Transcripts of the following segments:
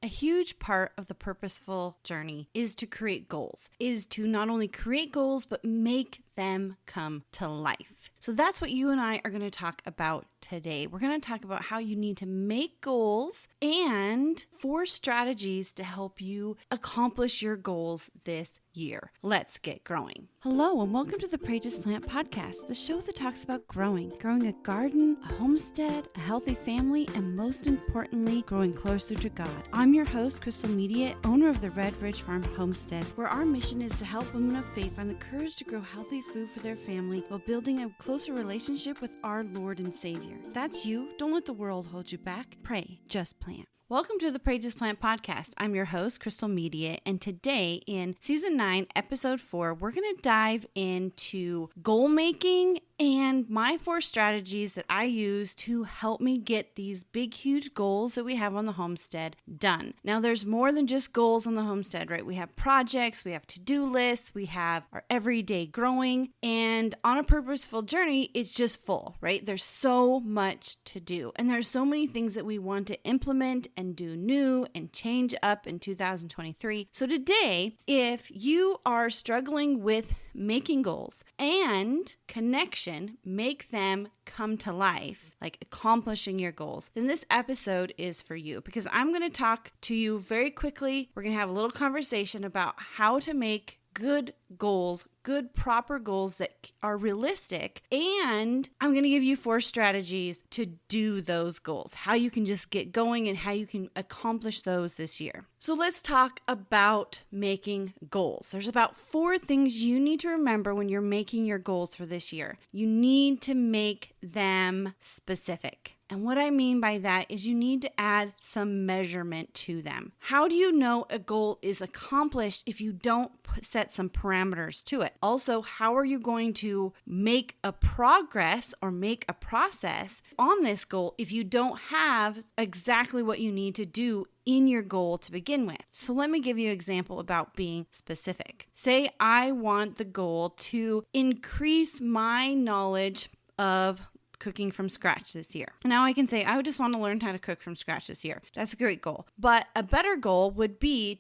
A huge part of the purposeful journey is to create goals, is to not only create goals, but make them come to life. So that's what you and I are going to talk about today. We're going to talk about how you need to make goals and 4 strategies to help you accomplish your goals this year. Let's get growing. Hello, and welcome to the Pray Just Plant podcast, the show that talks about growing a garden, a homestead, a healthy family, and most importantly, growing closer to God. I'm your host, Crystal Media, owner of the Red Ridge Farm Homestead, where our mission is to help women of faith find the courage to grow healthy food for their family while building a closer relationship with our Lord and Savior. If that's you. Don't let the world hold you back. Pray, just plant. Welcome to the Pray Just Plant podcast. I'm your host, Crystal Media, and today in Season 9, Episode 4, we're going to dive into goal making and my 4 strategies that I use to help me get these big, huge goals that we have on the homestead done. Now, there's more than just goals on the homestead, right? We have projects, we have to-do lists, we have our everyday growing, and on a purposeful journey, it's just full, right? There's so much to do, and there's so many things that we want to implement and do new and change up in 2023. So today, if you are struggling with making goals and connection, make them come to life, like accomplishing your goals, then this episode is for you, because I'm going to talk to you very quickly. We're going to have a little conversation about how to make good goals, good proper goals that are realistic, and I'm going to give you 4 strategies to do those goals, how you can just get going and how you can accomplish those this year. So let's talk about making goals. There's about 4 things you need to remember when you're making your goals for this year. You need to make them specific. And what I mean by that is you need to add some measurement to them. How do you know a goal is accomplished if you don't set some parameters to it? Also, how are you going to make a progress or make a process on this goal if you don't have exactly what you need to do in your goal to begin with? So let me give you an example about being specific. Say I want the goal to increase my knowledge of cooking from scratch this year. Now I can say, I just want to learn how to cook from scratch this year. That's a great goal. But a better goal would be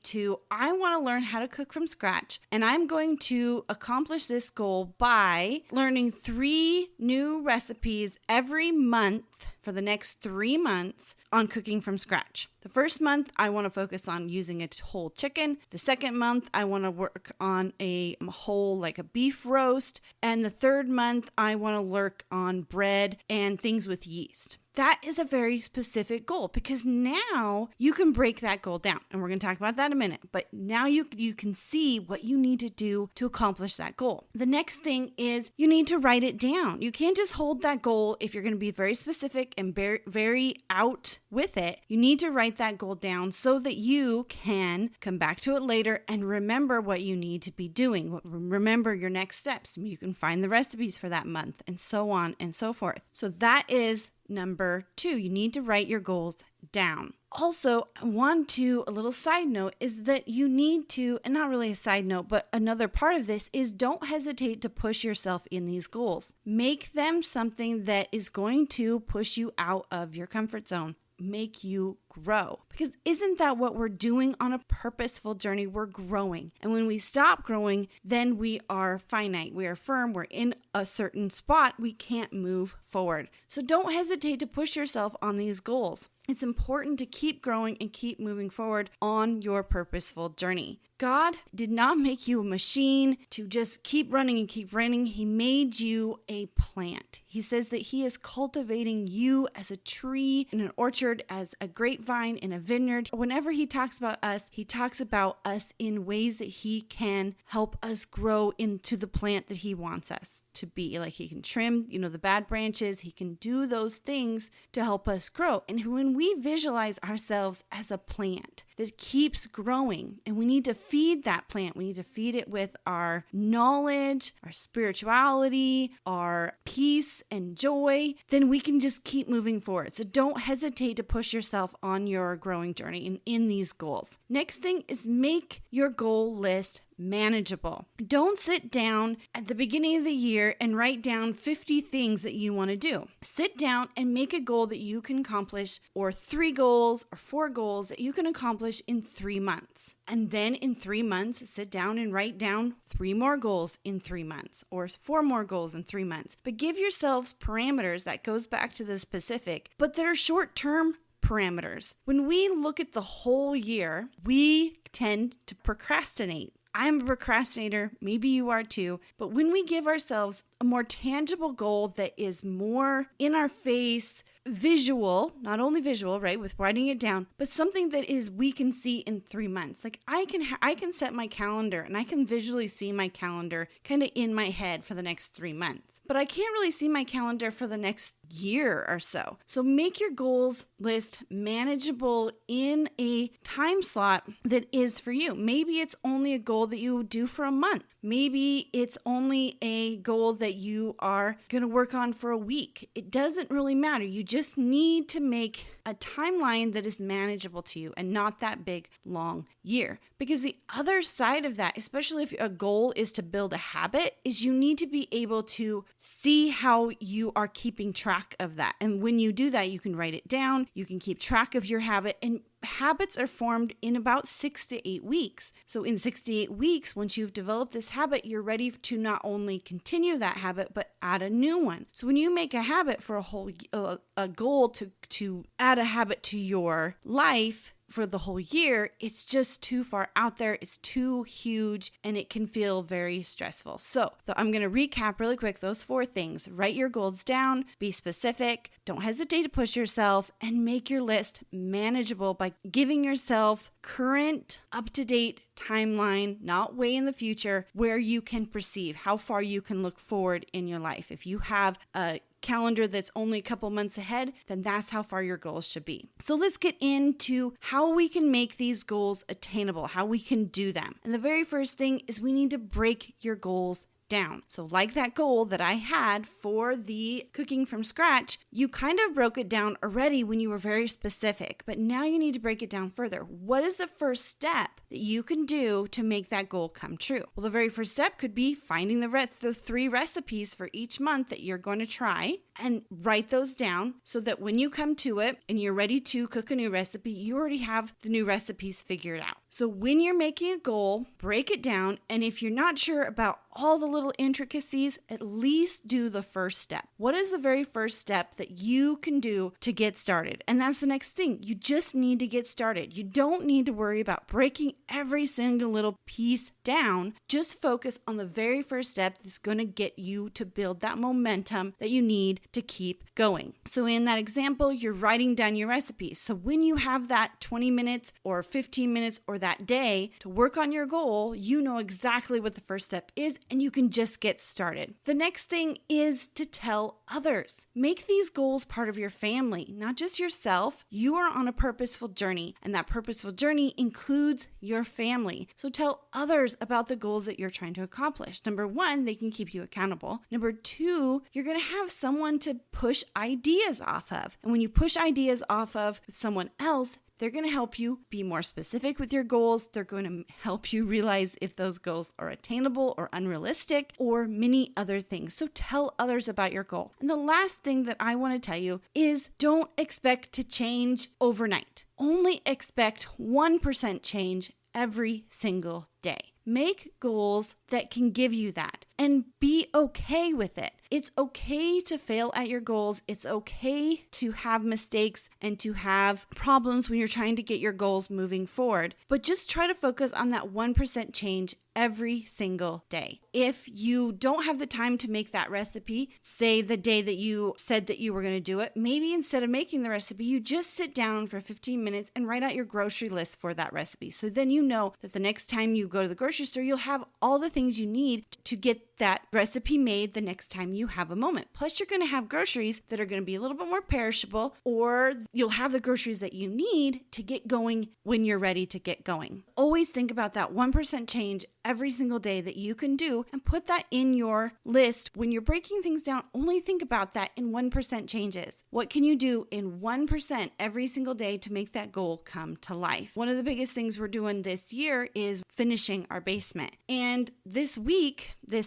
I want to learn how to cook from scratch, and I'm going to accomplish this goal by learning 3 new recipes every month for the next 3 months on cooking from scratch. The first month, I want to focus on using a whole chicken. The second month, I want to work on a whole, like a beef roast. And the third month, I want to work on bread and things with yeast. That is a very specific goal, because now you can break that goal down. And we're going to talk about that in a minute. But now you can see what you need to do to accomplish that goal. The next thing is you need to write it down. You can't just hold that goal if you're going to be very specific and very out with it. You need to write that goal down so that you can come back to it later and remember what you need to be doing. Remember your next steps. You can find the recipes for that month and so on and so forth. So that is number 2, you need to write your goals down. Also, a little side note is that you need to, and not really a side note, but another part of this is don't hesitate to push yourself in these goals. Make them something that is going to push you out of your comfort zone, make you grow. Because isn't that what we're doing on a purposeful journey? We're growing. And when we stop growing, then we are finite. We are firm. We're in a certain spot. We can't move forward. So don't hesitate to push yourself on these goals. It's important to keep growing and keep moving forward on your purposeful journey. God did not make you a machine to just keep running and keep running. He made you a plant. He says that He is cultivating you as a tree in an orchard, as a grapevine in a vineyard. Whenever He talks about us, He talks about us in ways that He can help us grow into the plant that He wants us to be. Like He can trim, the bad branches. He can do those things to help us grow. And when we visualize ourselves as a plant that keeps growing, and we need to feed that plant, we need to feed it with our knowledge, our spirituality, our peace and joy, then we can just keep moving forward. So don't hesitate to push yourself on your growing journey in these goals. Next thing is make your goal list manageable. Don't sit down at the beginning of the year and write down 50 things that you want to do. Sit down and make a goal that you can accomplish, or 3 goals or 4 goals that you can accomplish in 3 months. And then in 3 months, sit down and write down 3 more goals in 3 months or 4 more goals in 3 months. But give yourselves parameters that goes back to the specific, but that are short-term parameters. When we look at the whole year, we tend to procrastinate. I'm a procrastinator, maybe you are too, but when we give ourselves a more tangible goal that is more in our face, visual, not only visual, right, with writing it down, but something that is we can see in 3 months. Like I can set my calendar and I can visually see my calendar kind of in my head for the next 3 months. But I can't really see my calendar for the next year or so. So make your goals list manageable in a time slot that is for you. Maybe it's only a goal that you do for a month. Maybe it's only a goal that you are going to work on for a week. It doesn't really matter. You just need to make a timeline that is manageable to you and not that big, long year. Because the other side of that, especially if a goal is to build a habit, is you need to be able to see how you are keeping track of that. And when you do that, you can write it down, you can keep track of your habit, and habits are formed in about 6 to 8 weeks. So in 6 to 8 weeks, once you've developed this habit, you're ready to not only continue that habit, but add a new one. So when you make a habit for a goal to add a habit to your life for the whole year, it's just too far out there. It's too huge and it can feel very stressful. So I'm going to recap really quick those 4 things. Write your goals down, be specific, don't hesitate to push yourself, and make your list manageable by giving yourself current, up-to-date timeline, not way in the future, where you can perceive how far you can look forward in your life. If you have a calendar that's only a couple months ahead, then that's how far your goals should be. So let's get into how we can make these goals attainable, how we can do them. And the very first thing is we need to break your goals down. So like that goal that I had for the cooking from scratch, you kind of broke it down already when you were very specific, but now you need to break it down further. What is the first step that you can do to make that goal come true? Well, the very first step could be finding the 3 recipes for each month that you're going to try and write those down so that when you come to it and you're ready to cook a new recipe, you already have the new recipes figured out. So when you're making a goal, break it down, and if you're not sure about all the little intricacies, at least do the first step. What is the very first step that you can do to get started? And that's the next thing. You just need to get started. You don't need to worry about breaking every single little piece down. Just focus on the very first step that's going to get you to build that momentum that you need to keep going. So in that example, you're writing down your recipes. So when you have that 20 minutes or 15 minutes or that day to work on your goal, you know exactly what the first step is, and you can just get started. The next thing is to tell others. Make these goals part of your family, not just yourself. You are on a purposeful journey, and that purposeful journey includes your family. So tell others about the goals that you're trying to accomplish. Number 1, they can keep you accountable. Number 2, you're going to have someone to push ideas off of. And when you push ideas off of someone else, they're going to help you be more specific with your goals. They're going to help you realize if those goals are attainable or unrealistic or many other things. So tell others about your goal. And the last thing that I want to tell you is don't expect to change overnight. Only expect 1% change every single day. Make goals that can give you that and be okay with it. It's okay to fail at your goals. It's okay to have mistakes and to have problems when you're trying to get your goals moving forward. But just try to focus on that 1% change every single day. If you don't have the time to make that recipe, say the day that you said that you were going to do it, maybe instead of making the recipe, you just sit down for 15 minutes and write out your grocery list for that recipe. So then you know that the next time you go to the grocery store, you'll have all the things you need to get that recipe made the next time you you have a moment. Plus, you're going to have groceries that are going to be a little bit more perishable, or you'll have the groceries that you need to get going when you're ready to get going. Always think about that 1% change every single day that you can do and put that in your list. When you're breaking things down, only think about that in 1% changes. What can you do in 1% every single day to make that goal come to life? One of the biggest things we're doing this year is finishing our basement. And this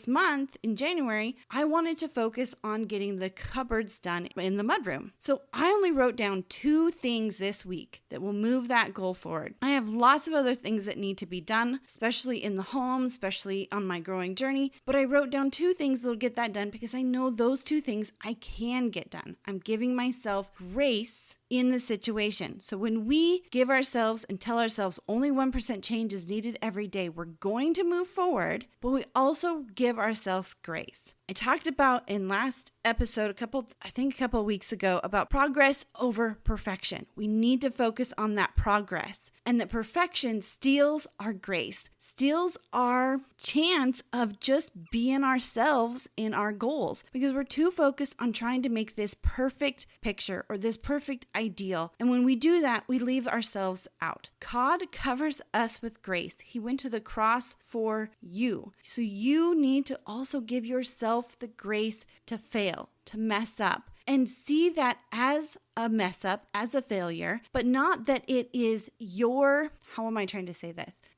month in January, I wanted to focus on getting the cupboards done in the mudroom. So I only wrote down 2 things this week that will move that goal forward. I have lots of other things that need to be done, especially in the home, especially on my growing journey. But I wrote down 2 things that'll get that done because I know those 2 things I can get done. I'm giving myself grace in the situation. So when we give ourselves and tell ourselves only 1% change is needed every day, we're going to move forward, but we also give ourselves grace. I talked about in last episode a couple of weeks ago about progress over perfection. We need to focus on that progress, and that perfection steals our grace, steals our chance of just being ourselves in our goals, because we're too focused on trying to make this perfect picture or this perfect ideal. And when we do that, we leave ourselves out. God covers us with grace. He went to the cross for you. So you need to also give yourself the grace to fail, to mess up, and see that as a mess up, as a failure, but not that it is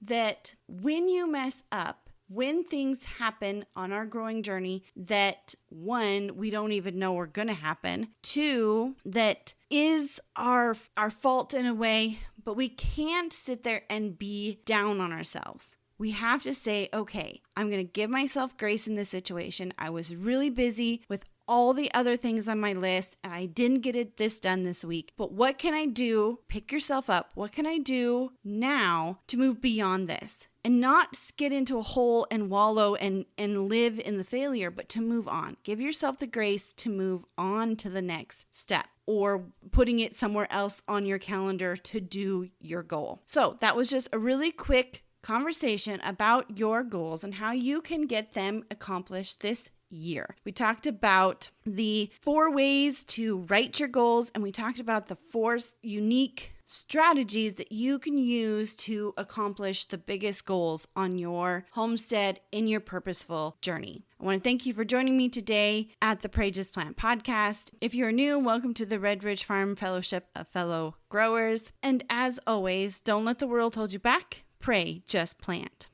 that when you mess up, when things happen on our growing journey that 1, we don't even know are going to happen, 2, that is our fault in a way, but we can't sit there and be down on ourselves. We have to say, okay, I'm going to give myself grace in this situation. I was really busy with all the other things on my list and I didn't get this done this week. But what can I do? Pick yourself up. What can I do now to move beyond this? And not get into a hole and wallow and live in the failure, but to move on. Give yourself the grace to move on to the next step, or putting it somewhere else on your calendar to do your goal. So that was just a really quick conversation about your goals and how you can get them accomplished this year. We talked about the 4 ways to write your goals, and we talked about the 4 unique strategies that you can use to accomplish the biggest goals on your homestead in your purposeful journey. I want to thank you for joining me today at the Pray Just Plant podcast. If you're new, welcome to the Red Ridge Farm Fellowship of Fellow Growers. And as always, don't let the world hold you back. Pray Just Plant.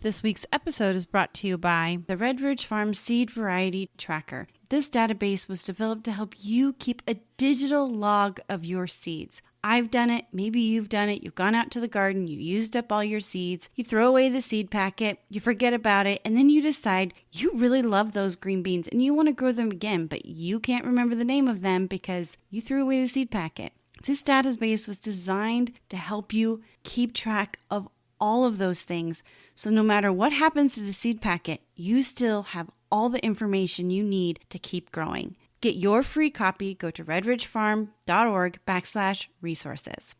This week's episode is brought to you by the Red Ridge Farm Seed Variety Tracker. This database was developed to help you keep a digital log of your seeds. I've done it. Maybe you've done it. You've gone out to the garden. You used up all your seeds. You throw away the seed packet. You forget about it. And then you decide you really love those green beans and you want to grow them again, but you can't remember the name of them because you threw away the seed packet. This database was designed to help you keep track of all of those things. So no matter what happens to the seed packet, you still have all the information you need to keep growing. Get your free copy. Go to redridgefarm.org/resources.